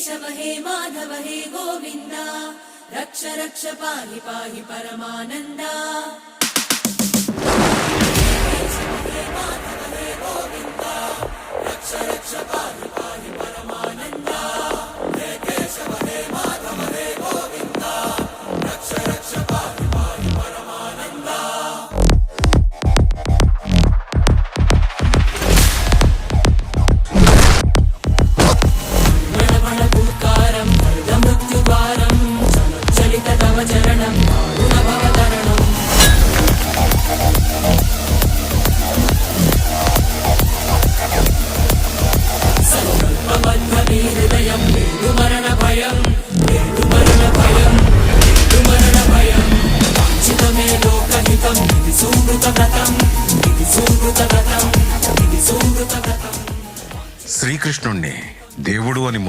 केशव हे माधव हे गोविन्द रक्ष रक्ष पाहि पाहि परमानन्दा केशव हे माधव हे गोविन्द रक्ष रक्ष पाहि पाहि परमानन्दा हे केशव हे माधव हे गोविन्द रक्ष रक्ष पाहि पाहि परमानन्दा చరణం భవతరణం సంకల్పబద్ధ హృదయం మరణ భయం మరణ భయం మరణ భయం వాంఛితమే లోకహితం ఇది సుకృత వ్రతం ఇది సుకృత వ్రతం ఇది సుకృత వ్రతం. శ్రీకృష్ణుణ్ణి దేవుడు అని